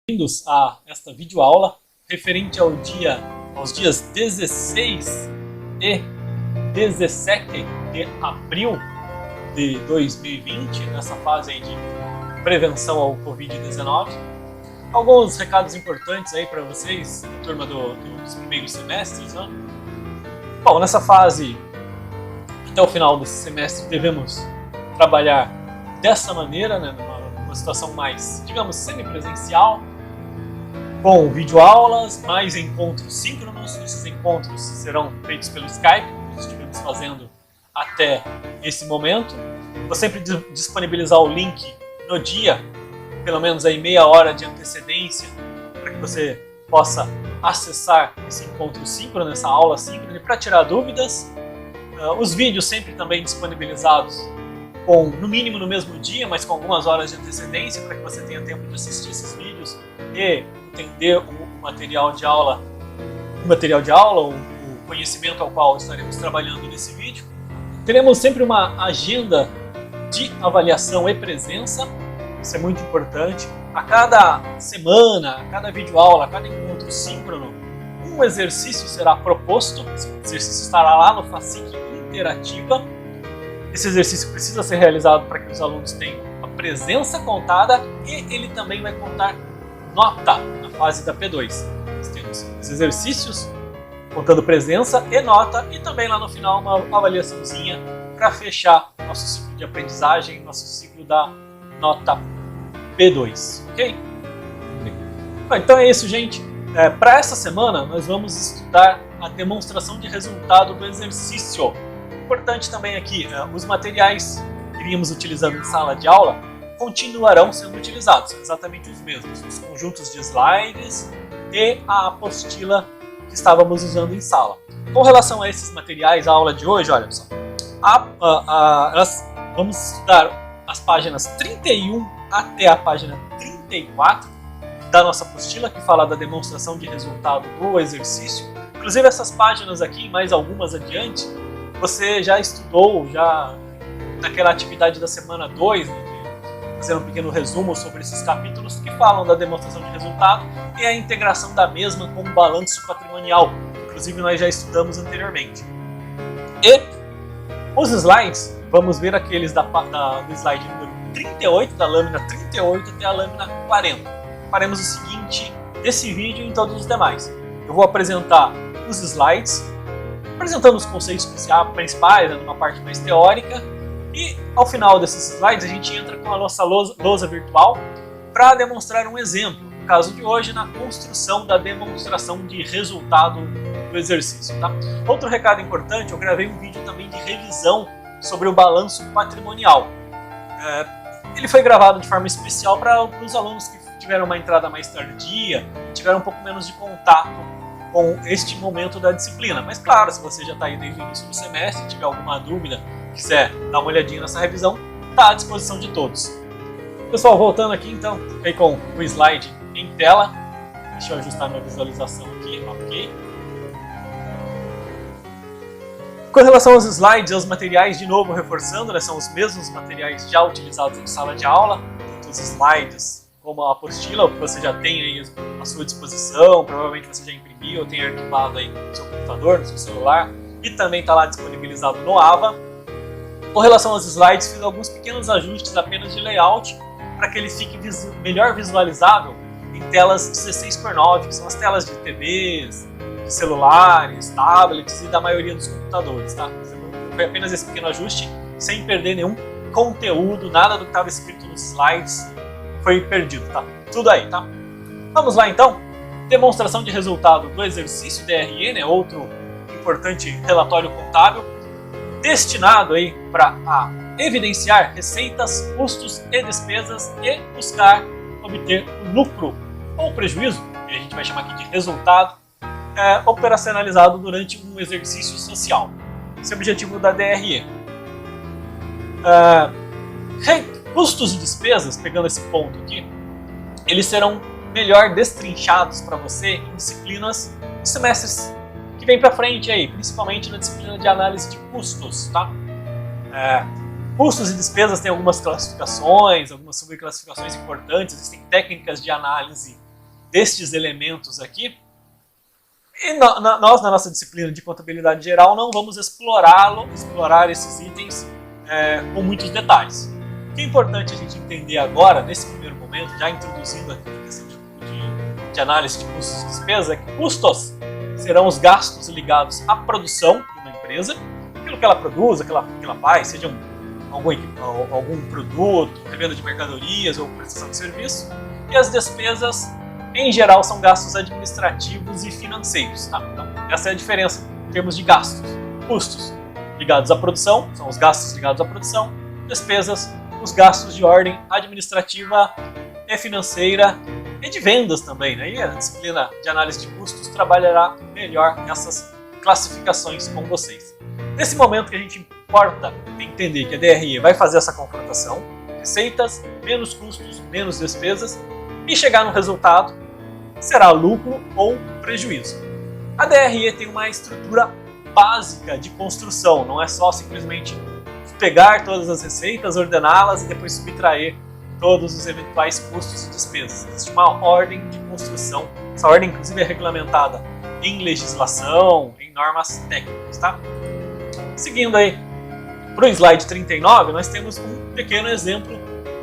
Bem-vindos a esta videoaula referente aos dias 16 e 17 de abril de 2020, nessa fase aí de prevenção ao Covid-19. Alguns recados importantes aí para vocês, turma dos primeiros semestres, né? Bom, nessa fase, até o final desse semestre, devemos trabalhar dessa maneira, né, numa situação mais, digamos, semipresencial, com videoaulas, mais encontros síncronos. Esses encontros serão feitos pelo Skype, como estivemos fazendo até esse momento. Vou sempre disponibilizar o link no dia, pelo menos aí meia hora de antecedência, para que você possa acessar esse encontro síncrono, essa aula síncrona, para tirar dúvidas. Os vídeos sempre também disponibilizados no mínimo no mesmo dia, mas com algumas horas de antecedência, para que você tenha tempo de assistir esses vídeos e entender o material de aula, o conhecimento ao qual estaremos trabalhando nesse vídeo. Teremos sempre uma agenda de avaliação e presença, isso é muito importante. A cada semana, a cada videoaula, a cada encontro síncrono, um exercício será proposto. Esse exercício estará lá no Fascic Interativa. Esse exercício precisa ser realizado para que os alunos tenham a presença contada e ele também vai contar nota na fase da P2. Nós temos os exercícios contando presença e nota e também lá no final uma avaliaçãozinha para fechar nosso ciclo de aprendizagem, nosso ciclo da nota P2, ok? Bom, então é isso, gente. Para essa semana nós vamos estudar a demonstração de resultado do exercício. Importante também aqui, os materiais que iríamos utilizando em sala de aula continuarão sendo utilizados, são exatamente os mesmos, os conjuntos de slides e a apostila que estávamos usando em sala. Com relação a esses materiais, a aula de hoje, olha só, nós vamos estudar as páginas 31 até a página 34 da nossa apostila, que fala da demonstração de resultado do exercício. Inclusive essas páginas aqui, mais algumas adiante, você já estudou naquela atividade da semana 2, né, fazer um pequeno resumo sobre esses capítulos que falam da demonstração de resultado e a integração da mesma com o balanço patrimonial, que inclusive nós já estudamos anteriormente. E os slides, vamos ver aqueles do slide número 38, da lâmina 38 até a lâmina 40. Faremos o seguinte desse vídeo e em todos os demais. Eu vou apresentar os slides, apresentando os conceitos principais, numa parte mais teórica, e ao final desses slides a gente entra com a nossa lousa virtual para demonstrar um exemplo, no caso de hoje, na construção da demonstração de resultado do exercício. Tá? Outro recado importante, eu gravei um vídeo também de revisão sobre o balanço patrimonial. Ele foi gravado de forma especial para os alunos que tiveram uma entrada mais tardia, tiveram um pouco menos de contato com este momento da disciplina. Mas claro, se você já está aí desde o início do semestre, tiver alguma dúvida, quiser dar uma olhadinha nessa revisão, está à disposição de todos. Pessoal, voltando aqui então, aí com o slide em tela. Deixa eu ajustar minha visualização aqui, ok. Com relação aos slides e aos materiais, de novo reforçando, né, são os mesmos materiais já utilizados em sala de aula, tanto os slides como a apostila, que você já tem aí à sua disposição, provavelmente você já imprimiu ou tem arquivado aí no seu computador, no seu celular, e também está lá disponibilizado no AVA. Com relação aos slides, fiz alguns pequenos ajustes apenas de layout para que ele fique melhor visualizável em telas 16:9, que são as telas de TVs, de celulares, tablets e da maioria dos computadores. Tá? Foi apenas esse pequeno ajuste, sem perder nenhum conteúdo, nada do que estava escrito nos slides foi perdido, tá? Tudo aí, tá? Vamos lá então. Demonstração de resultado do exercício DRE, né? Outro importante relatório contábil, destinado aí para evidenciar receitas, custos e despesas e buscar obter lucro ou prejuízo, que a gente vai chamar aqui de resultado, operacionalizado durante um exercício social. Esse é o objetivo da DRE. Custos e despesas, pegando esse ponto aqui, eles serão melhor destrinchados para você em disciplinas de semestres que vem para frente aí, principalmente na disciplina de análise de custos, tá? Custos e despesas têm algumas classificações, algumas subclassificações importantes, existem técnicas de análise destes elementos aqui. E nós, na nossa disciplina de contabilidade geral, não vamos explorar esses itens com muitos detalhes. O que é importante a gente entender agora, nesse primeiro momento, já introduzindo aqui a questão de análise de custos e despesas, é que custos serão os gastos ligados à produção de uma empresa, aquilo que ela produz, aquilo que ela faz, seja algum produto, revenda de mercadorias ou prestação de serviço, e as despesas, em geral, são gastos administrativos e financeiros. Tá? Então, essa é a diferença em termos de gastos. Custos ligados à produção, são os gastos ligados à produção, despesas, os gastos de ordem administrativa e financeira e de vendas também. Né? E a disciplina de análise de custos trabalhará melhor essas classificações com vocês. Nesse momento que a gente importa entender que a DRE vai fazer essa confrontação, receitas, menos custos, menos despesas, e chegar no resultado, será lucro ou prejuízo. A DRE tem uma estrutura básica de construção, não é só simplesmente pegar todas as receitas, ordená-las e depois subtrair todos os eventuais custos e despesas. Existe uma ordem de construção, essa ordem inclusive é regulamentada em legislação, em normas técnicas. Tá? Seguindo aí para o slide 39, nós temos um pequeno exemplo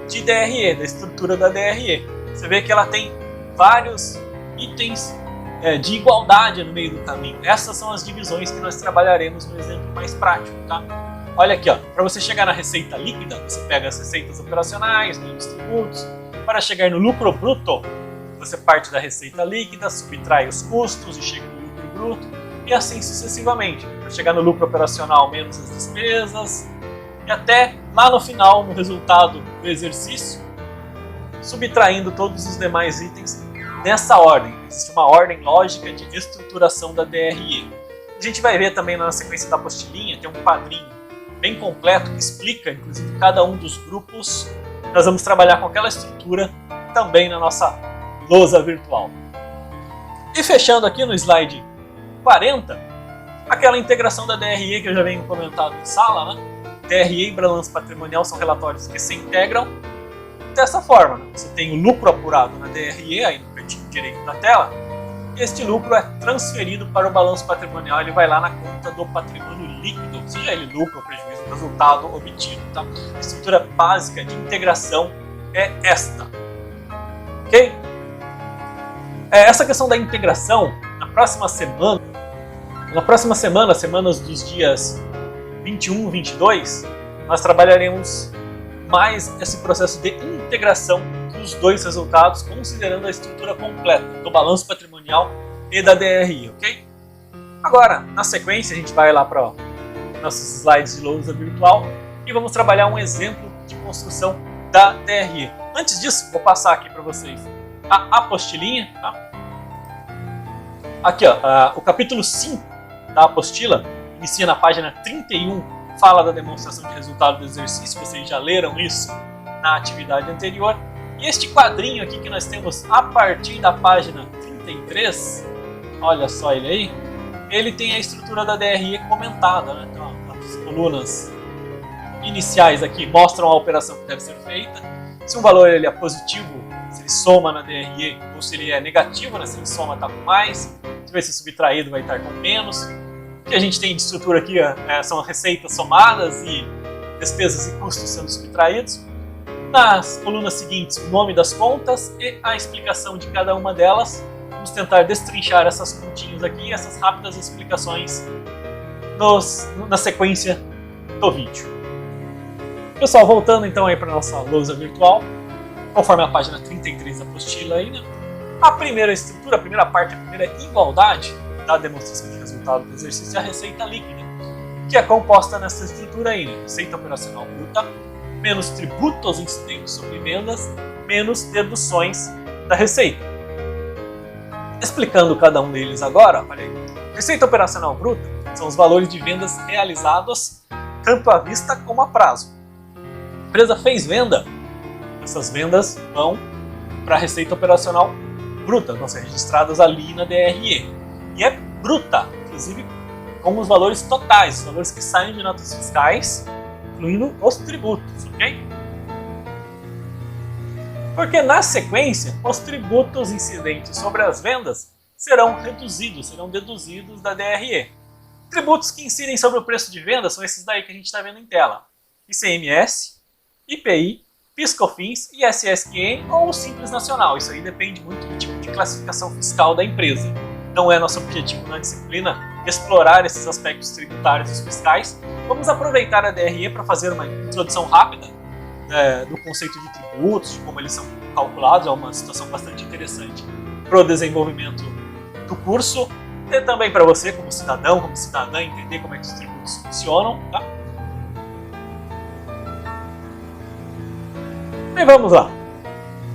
de DRE, da estrutura da DRE. Você vê que ela tem vários itens de igualdade no meio do caminho. Essas são as divisões que nós trabalharemos no exemplo mais prático. Tá? Olha aqui, para você chegar na receita líquida, você pega as receitas operacionais, menos tributos. Para chegar no lucro bruto, você parte da receita líquida, subtrai os custos e chega no lucro bruto, e assim sucessivamente. Para chegar no lucro operacional, menos as despesas, e até lá no final, no resultado do exercício, subtraindo todos os demais itens nessa ordem. Existe uma ordem lógica de estruturação da DRE. A gente vai ver também na sequência da apostilinha, tem um quadrinho bem completo que explica, inclusive, cada um dos grupos. Nós vamos trabalhar com aquela estrutura também na nossa lousa virtual. E fechando aqui no slide 40, aquela integração da DRE que eu já venho comentado em sala, né? DRE e balanço patrimonial são relatórios que se integram dessa forma. Né? Você tem o lucro apurado na DRE, aí no cantinho direito da tela, e este lucro é transferido para o balanço patrimonial, ele vai lá na conta do patrimônio líquido, seja ele lucro ou prejuízo, o resultado obtido. Tá? A estrutura básica de integração é esta. Ok? Essa questão da integração, na próxima semana, semanas dos dias 21 e 22, nós trabalharemos mais esse processo de integração dos dois resultados, considerando a estrutura completa do balanço patrimonial e da DRE, ok? Agora, na sequência, a gente vai lá para nossos slides de lousa virtual e vamos trabalhar um exemplo de construção da DRE. Antes disso, vou passar aqui para vocês a apostilinha. Tá? Aqui, ó, o capítulo 5 da apostila inicia na página 31, fala da demonstração de resultado do exercício, vocês já leram isso na atividade anterior. E este quadrinho aqui que nós temos a partir da página 33, olha só ele aí, ele tem a estrutura da DRE comentada. Né? Então, as colunas iniciais aqui mostram a operação que deve ser feita. Se um valor ele é positivo, se ele soma na DRE, ou se ele é negativo, né? Se ele soma está com mais, se vai ser subtraído vai estar com menos. O que a gente tem de estrutura aqui são receitas somadas e despesas e custos sendo subtraídos. Nas colunas seguintes, o nome das contas e a explicação de cada uma delas. Vamos tentar destrinchar essas continhas aqui, essas rápidas explicações na sequência do vídeo. Pessoal, voltando então aí para a nossa lousa virtual, conforme a página 33 da apostila aí, né? A primeira estrutura, a primeira parte, a primeira igualdade da demonstração de resultado do exercício é a receita líquida, que é composta nessa estrutura aí, né? Receita operacional bruta, menos tributos incidentes sobre vendas, menos deduções da receita. Explicando cada um deles agora, olha aí. Receita operacional bruta são os valores de vendas realizados tanto à vista como a prazo. A empresa fez venda, essas vendas vão para a receita operacional bruta, vão ser registradas ali na DRE. E é bruta, inclusive com os valores totais, os valores que saem de notas fiscais, incluindo os tributos, ok? Porque na sequência, os tributos incidentes sobre as vendas serão deduzidos da DRE. Tributos que incidem sobre o preço de venda são esses daí que a gente está vendo em tela: ICMS, IPI, PIS/COFINS, ISSQN ou o Simples Nacional. Isso aí depende muito do tipo de classificação fiscal da empresa. Não é nosso objetivo na disciplina explorar esses aspectos tributários e fiscais. Vamos aproveitar a DRE para fazer uma introdução rápida do conceito de tributos, de como eles são calculados. É uma situação bastante interessante para o desenvolvimento do curso e também para você como cidadão, como cidadã, entender como é que os tributos funcionam, tá? E vamos lá.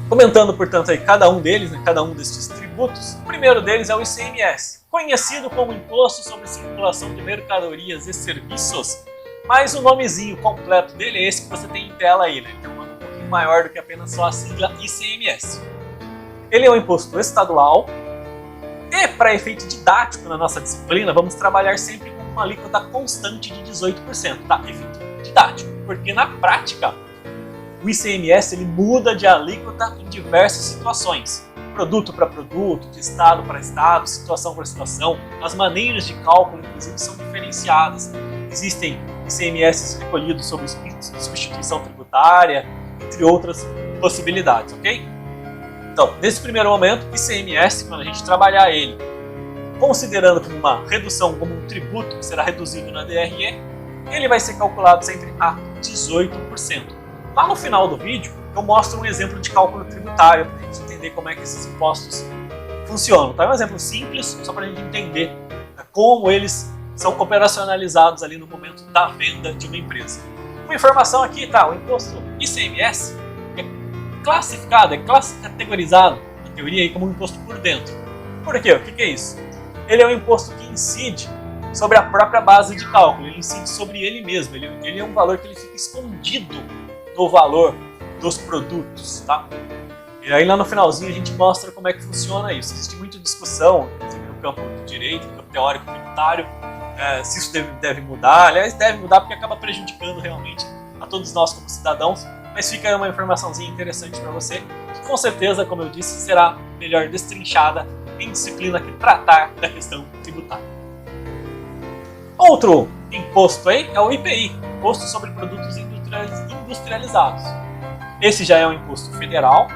Comentando, portanto, aí cada um deles, cada um destes tributos. O primeiro deles é o ICMS, conhecido como Imposto sobre Circulação de Mercadorias e Serviços, mas o nomezinho completo dele é esse que você tem em tela aí, né? Então é um pouquinho maior do que apenas só a sigla ICMS. Ele é um imposto estadual e, para efeito didático na nossa disciplina, vamos trabalhar sempre com uma alíquota constante de 18%, tá? Efeito didático, porque na prática o ICMS ele muda de alíquota em diversas situações. Produto para produto, de estado para estado, situação para situação. As maneiras de cálculo, inclusive, são diferenciadas. Existem ICMS recolhidos sob substituição tributária, entre outras possibilidades, ok? Então, nesse primeiro momento, ICMS, quando a gente trabalhar ele, considerando como uma redução, como um tributo que será reduzido na DRE, ele vai ser calculado sempre a 18%. Lá no final do vídeo, eu mostro um exemplo de cálculo tributário para a gente entender como é que esses impostos funcionam. Tá? É um exemplo simples, só para a gente entender como eles são operacionalizados ali no momento da venda de uma empresa. Uma informação aqui, tá? O imposto ICMS é classificado, categorizado, na teoria, aí, como um imposto por dentro. Por quê? O que é isso? Ele é um imposto que incide sobre a própria base de cálculo, ele incide sobre ele mesmo, ele é um valor que ele fica escondido do valor dos produtos, tá? E aí lá no finalzinho a gente mostra como é que funciona isso. Existe muita discussão, inclusive no campo do direito, no campo teórico tributário, se isso deve mudar. Aliás, deve mudar porque acaba prejudicando realmente a todos nós como cidadãos, mas fica aí uma informaçãozinha interessante para você, que com certeza, como eu disse, será melhor destrinchada em disciplina que tratar da questão tributária. Outro imposto aí é o IPI, Imposto sobre Produtos Industrializados. Esse já é um imposto federal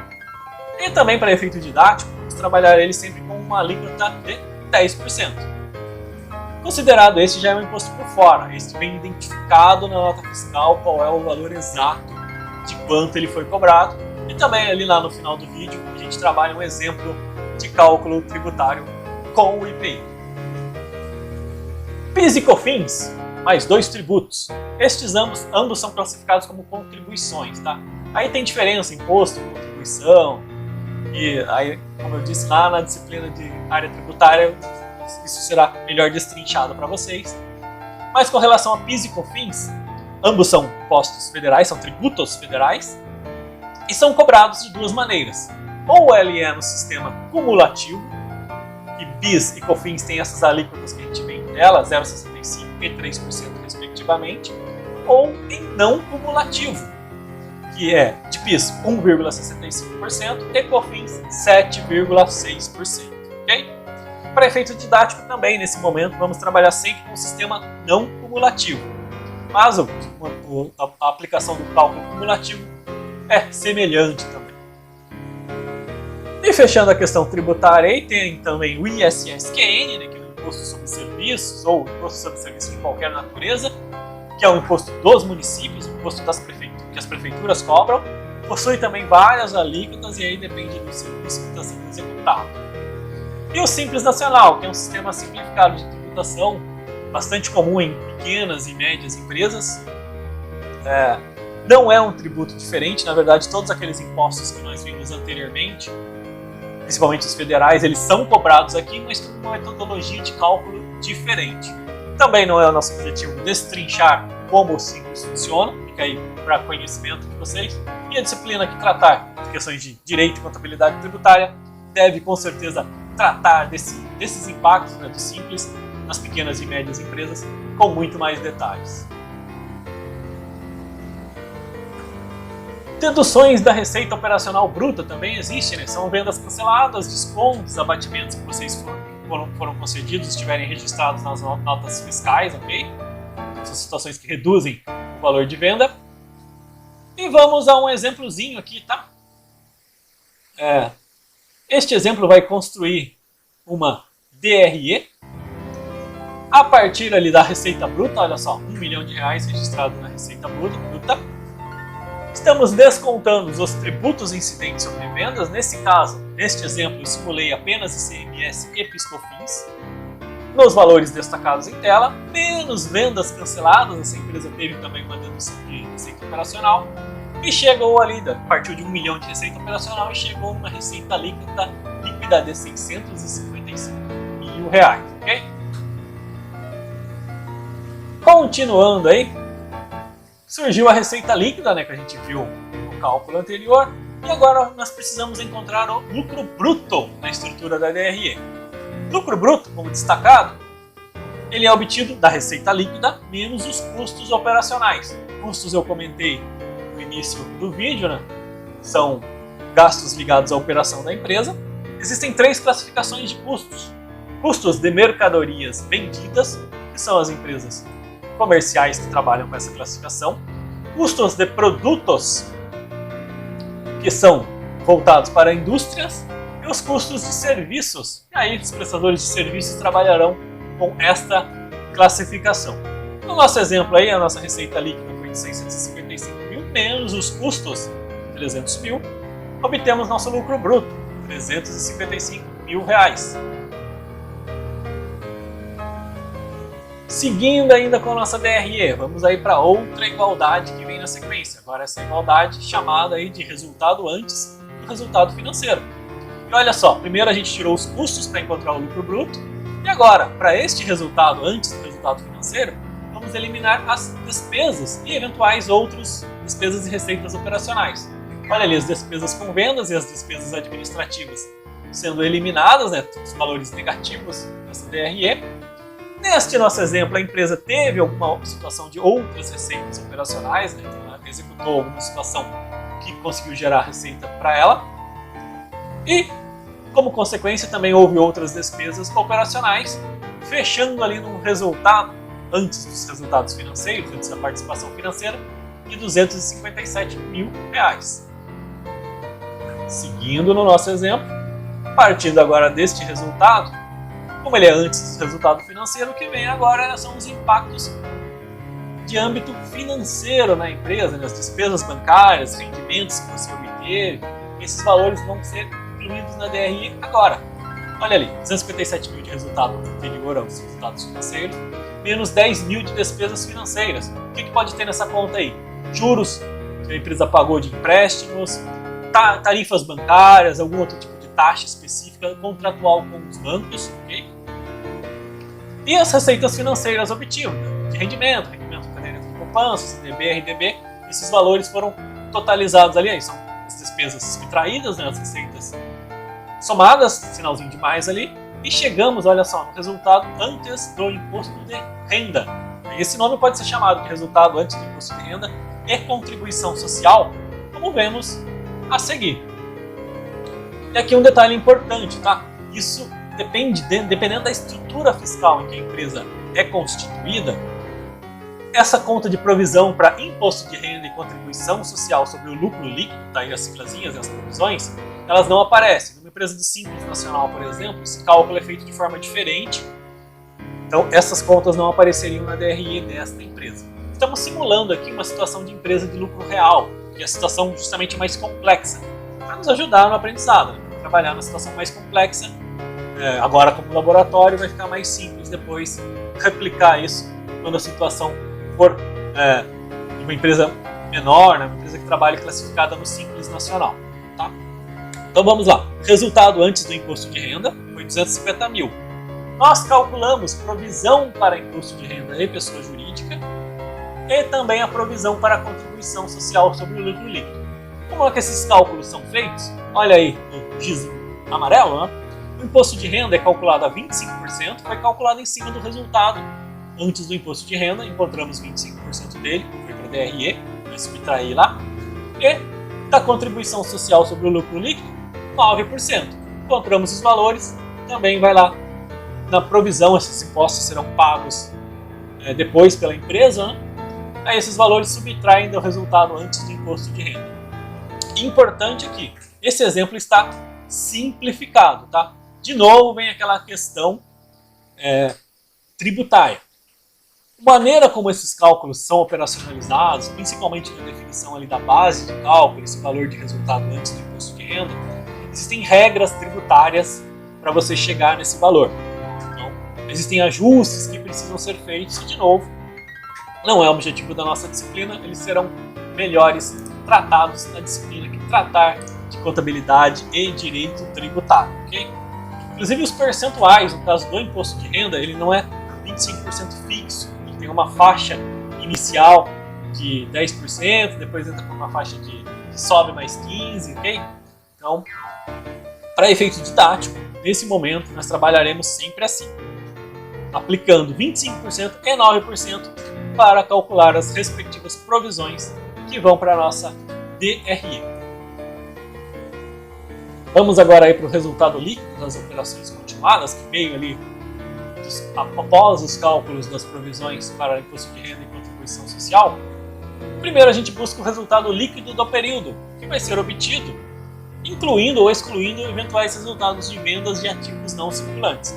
e também, para efeito didático, vamos trabalhar ele sempre com uma alíquota de 10%. Considerado esse já é um imposto por fora, esse vem identificado na nota fiscal qual é o valor exato de quanto ele foi cobrado, e também ali lá no final do vídeo a gente trabalha um exemplo de cálculo tributário com o IPI. PIS e COFINS, mais dois tributos. Estes ambos são classificados como contribuições, tá? Aí tem diferença, imposto, contribuição, e aí, como eu disse lá na disciplina de área tributária, isso será melhor destrinchado para vocês. Mas com relação a PIS e COFINS, ambos são impostos federais, são tributos federais, e são cobrados de duas maneiras. Ou ele é no sistema cumulativo, e PIS e COFINS têm essas alíquotas que a gente vê em tela, 0,65% e 3% respectivamente, ou em não cumulativo, que é de PIS 1,65% e COFINS 7,6%. Ok? Para efeito didático também, nesse momento, vamos trabalhar sempre com o sistema não cumulativo. Mas a aplicação do cálculo cumulativo é semelhante também. E fechando a questão tributária, aí tem também o ISSQN, né, que é o Imposto sobre Serviços, ou Imposto sobre Serviços de qualquer natureza, que é o imposto dos municípios, o imposto que as prefeituras cobram. Possui também várias alíquotas e aí depende do serviço que está sendo executado. E o Simples Nacional, que é um sistema simplificado de tributação, bastante comum em pequenas e médias empresas. Não é um tributo diferente, na verdade todos aqueles impostos que nós vimos anteriormente, principalmente os federais, eles são cobrados aqui, mas com uma metodologia de cálculo diferente. Também não é o nosso objetivo destrinchar como o Simples funciona, fica aí para conhecimento de vocês. E a disciplina que tratar de questões de direito e contabilidade tributária deve com certeza tratar desses impactos, né, do Simples nas pequenas e médias empresas com muito mais detalhes. Deduções da receita operacional bruta também existem, né? São vendas canceladas, descontos, abatimentos que vocês foram concedidos, estiverem registrados nas notas fiscais, ok? São situações que reduzem o valor de venda. E vamos a um exemplozinho aqui, tá? Este exemplo vai construir uma DRE a partir ali da receita bruta, olha só, R$1 milhão registrado na receita bruta. Estamos descontando os tributos incidentes sobre vendas. Nesse caso, neste exemplo, eu simulei apenas ICMS e PIS/COFINS nos valores destacados em tela, menos vendas canceladas. Essa empresa teve também uma dedução de receita operacional e chegou ali, partiu de R$1 milhão de receita operacional e chegou numa receita líquida de R$655 mil, ok? Continuando aí, surgiu a receita líquida, né, que a gente viu no cálculo anterior, e agora nós precisamos encontrar o lucro bruto na estrutura da DRE. Lucro bruto, como destacado, ele é obtido da receita líquida menos os custos operacionais. Custos eu comentei no início do vídeo, né? São gastos ligados à operação da empresa. Existem 3 classificações de custos. Custos de mercadorias vendidas, que são as empresas comerciais que trabalham com essa classificação. Custos de produtos, que são voltados para indústrias, e os custos de serviços. E aí os prestadores de serviços trabalharão com esta classificação. No nosso exemplo aí, a nossa receita líquida foi de 655 mil, menos os custos, 300 mil, obtemos nosso lucro bruto, 355 mil reais. Seguindo ainda com a nossa DRE, vamos aí para outra igualdade que vem na sequência. Agora essa igualdade chamada aí de resultado antes do resultado financeiro. E olha só, primeiro a gente tirou os custos para encontrar o lucro bruto, e agora, para este resultado antes do resultado financeiro, vamos eliminar as despesas e eventuais outras despesas e receitas operacionais. Olha ali, as despesas com vendas e as despesas administrativas sendo eliminadas, né, os valores negativos dessa DRE. Neste nosso exemplo, a empresa teve alguma situação de outras receitas operacionais, né? Então ela executou alguma situação que conseguiu gerar receita para ela. E, como consequência, também houve outras despesas operacionais, fechando ali num resultado, antes dos resultados financeiros, antes da participação financeira, de R$257 mil. Seguindo no nosso exemplo, partindo agora deste resultado, como ele é antes do resultado financeiro, o que vem agora são os impactos de âmbito financeiro na empresa, né? As despesas bancárias, rendimentos que você obteve, esses valores vão ser incluídos na DRE agora. Olha ali, 257 mil de resultado anterior aos resultados financeiros, menos 10 mil de despesas financeiras. O que pode ter nessa conta aí? Juros que a empresa pagou de empréstimos, tarifas bancárias, algum outro tipo de taxa específica contratual com os bancos, ok? E as receitas financeiras obtidas, de rendimento, caderneta de poupança, CDB, RDB, esses valores foram totalizados ali, aí são as despesas subtraídas, né, as receitas somadas, sinalzinho de mais ali, e chegamos, olha só, no resultado antes do imposto de renda. Esse nome pode ser chamado de resultado antes do imposto de renda e contribuição social, como vemos a seguir. E aqui um detalhe importante, tá? Isso dependendo da estrutura fiscal em que a empresa é constituída, essa conta de provisão para imposto de renda e contribuição social sobre o lucro líquido, tá aí as siglazinhas e as provisões, elas não aparecem. Numa empresa do Simples Nacional, por exemplo, esse cálculo é feito de forma diferente, então essas contas não apareceriam na DRE desta empresa. Estamos simulando aqui uma situação de empresa de lucro real, que é a situação justamente mais complexa, para nos ajudar no aprendizado, né? Trabalhar na situação mais complexa, agora como laboratório vai ficar mais simples depois replicar isso quando a situação for de uma empresa menor, né? Uma empresa que trabalha classificada no Simples Nacional. Tá? Então vamos lá, resultado antes do imposto de renda foi 250 mil. Nós calculamos provisão para imposto de renda e pessoa jurídica e também a provisão para a contribuição social sobre o lucro líquido. Como é que esses cálculos são feitos? Olha aí o giz amarelo, né? O imposto de renda é calculado a 25%, foi calculado em cima do resultado antes do imposto de renda, encontramos 25% dele, foi para a DRE, vai subtrair lá, e Da contribuição social sobre o lucro líquido, 9%. Encontramos os valores, também vai lá na provisão, esses impostos serão pagos depois pela empresa, né? Aí esses valores subtraem do resultado antes do imposto de renda. Importante aqui, esse exemplo está simplificado, tá? De novo vem aquela questão tributária. A maneira como esses cálculos são operacionalizados, principalmente na definição ali da base de cálculo, esse valor de resultado antes do imposto de renda, existem regras tributárias para você chegar nesse valor. Então, existem ajustes que precisam ser feitos e, de novo, não é o objetivo da nossa disciplina, eles serão melhores tratados na disciplina que tratar de contabilidade e direito tributário, ok? Inclusive os percentuais, no caso do imposto de renda, ele não é 25% fixo, ele tem uma faixa inicial de 10%, depois entra com uma faixa que sobe mais 15%, ok? Então, para efeito didático, nesse momento nós trabalharemos sempre assim, aplicando 25% e 9% para calcular as respectivas provisões que vão para a nossa DRE. Vamos agora aí para o resultado líquido das operações continuadas, que veio ali após os cálculos das provisões para imposto de renda e contribuição social. Primeiro a gente busca o resultado líquido do período, que vai ser obtido incluindo ou excluindo eventuais resultados de vendas de ativos não circulantes.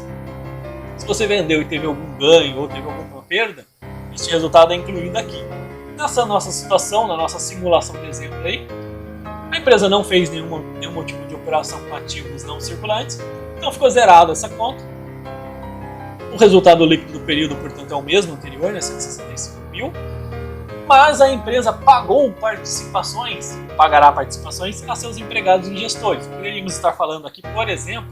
Se você vendeu e teve algum ganho ou teve alguma perda, este resultado é incluído aqui. Nessa nossa situação, na nossa simulação de exemplo aí, a empresa não fez nenhum tipo de operação com ativos não circulantes, então ficou zerado essa conta. O resultado líquido do período, portanto, é o mesmo anterior, né, 165 mil, mas a empresa pagou participações, pagará participações a seus empregados e gestores. Poderíamos estar falando aqui, por exemplo,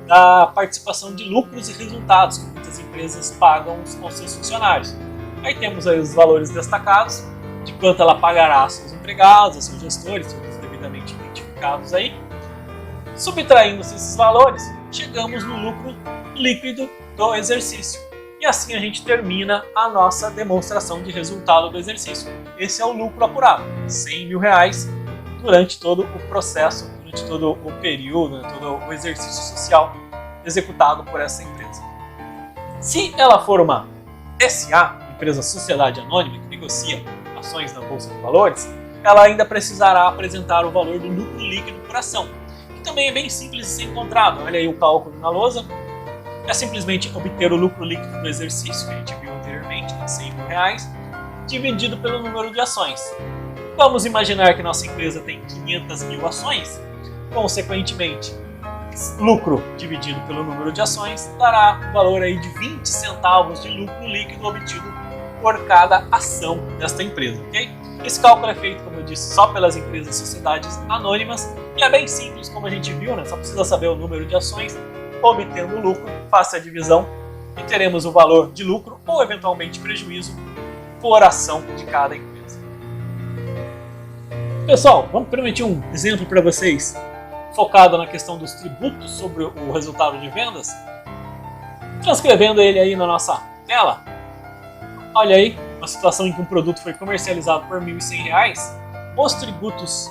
da participação de lucros e resultados que muitas empresas pagam aos seus funcionários. Aí temos aí os valores destacados, de quanto ela pagará a seus empregados, a seus gestores, todos devidamente identificados aí. Subtraindo esses valores, chegamos no lucro líquido do exercício. E assim a gente termina a nossa demonstração de resultado do exercício. Esse é o lucro apurado, R$100 mil durante todo o processo, durante todo o período, todo o exercício social executado por essa empresa. Se ela for uma SA, empresa sociedade anônima que negocia ações na Bolsa de Valores, ela ainda precisará apresentar o valor do lucro líquido por ação, que também é bem simples de ser encontrado. Olha aí o cálculo na lousa. É simplesmente obter o lucro líquido do exercício, que a gente viu anteriormente, de R$100 mil, dividido pelo número de ações. Vamos imaginar que nossa empresa tem 500 mil ações, consequentemente, lucro dividido pelo número de ações dará um valor aí de 20 centavos de lucro líquido obtido por cada ação desta empresa, ok? Esse cálculo é feito, como eu disse, só pelas empresas e sociedades anônimas e é bem simples, como a gente viu, né? Só precisa saber o número de ações, obtendo o lucro, faça a divisão e teremos o valor de lucro ou eventualmente prejuízo por ação de cada empresa. Pessoal, vamos permitir um exemplo para vocês focado na questão dos tributos sobre o resultado de vendas. Transcrevendo ele aí na nossa tela, olha aí, uma situação em que um produto foi comercializado por R$1.100, os tributos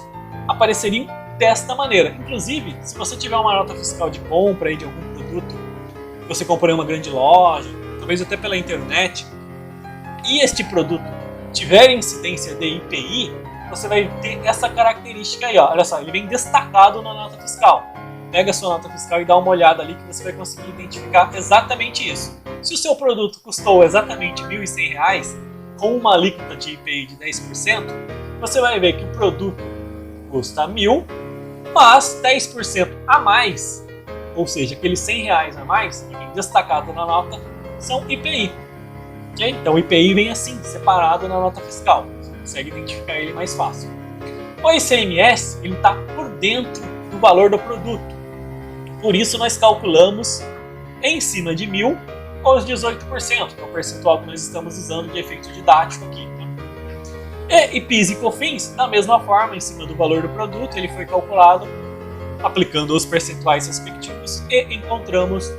apareceriam desta maneira. Inclusive, se você tiver uma nota fiscal de compra aí de algum produto, você comprou em uma grande loja, talvez até pela internet, e este produto tiver incidência de IPI, você vai ter essa característica aí, ó. Olha só, ele vem destacado na nota fiscal. Pega a sua nota fiscal e dá uma olhada ali que você vai conseguir identificar exatamente isso. Se o seu produto custou exatamente R$1.100, com uma alíquota de IPI de 10%, você vai ver que o produto custa R$1.000, mas 10% a mais, ou seja, aqueles R$100 a mais, que vem destacado na nota, são IPI. Okay? Então o IPI vem assim, separado na nota fiscal. Você consegue identificar ele mais fácil. O ICMS está por dentro do valor do produto. Por isso nós calculamos em cima de 1.000 os 18%, que é o percentual que nós estamos usando de efeito didático aqui. E PIS e COFINS, da mesma forma, em cima do valor do produto, ele foi calculado aplicando os percentuais respectivos e encontramos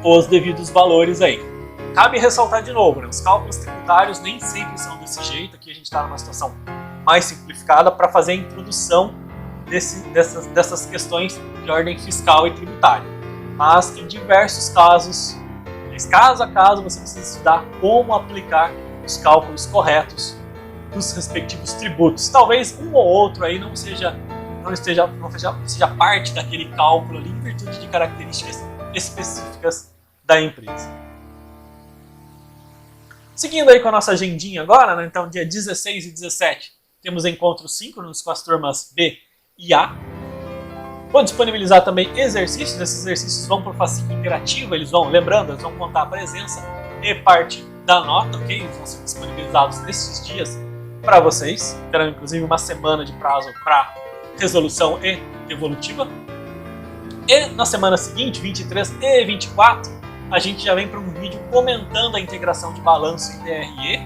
os devidos valores aí. Cabe ressaltar de novo, né? Os cálculos tributários nem sempre são desse jeito. Aqui a gente está numa situação mais simplificada para fazer a introdução dessas questões de ordem fiscal e tributária. Mas em diversos casos, caso a caso, você precisa estudar como aplicar os cálculos corretos dos respectivos tributos. Talvez um ou outro aí não seja parte daquele cálculo ali, em virtude de características específicas da empresa. Seguindo aí com a nossa agendinha agora, né? Então dia 16 e 17 temos encontros síncronos com as turmas B e A. Vou disponibilizar também exercícios. Esses exercícios vão para o fascículo interativo, eles vão contar a presença e parte da nota, ok? Eles vão ser disponibilizados nesses dias para vocês. Terão inclusive uma semana de prazo para resolução e devolutiva. E na semana seguinte, 23 e 24, a gente já vem para um vídeo comentando a integração de balanço e DRE,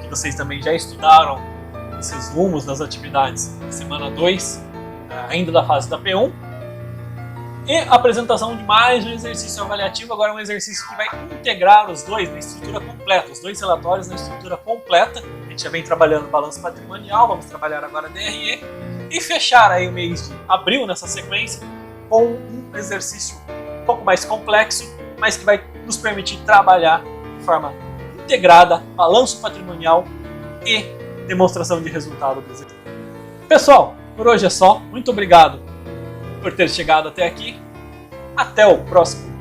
que vocês também já estudaram esses rumos das atividades na semana 2, ainda da fase da P1. E a apresentação de mais um exercício avaliativo, agora um exercício que vai integrar os dois na estrutura completa, os dois relatórios na estrutura completa. A gente já vem trabalhando balanço patrimonial, vamos trabalhar agora DRE, e fechar aí o mês de abril nessa sequência com um exercício um pouco mais complexo, mas que vai nos permitir trabalhar de forma integrada balanço patrimonial e demonstração de resultado do exercício. Pessoal, por hoje é só. Muito obrigado por ter chegado até aqui. Até o próximo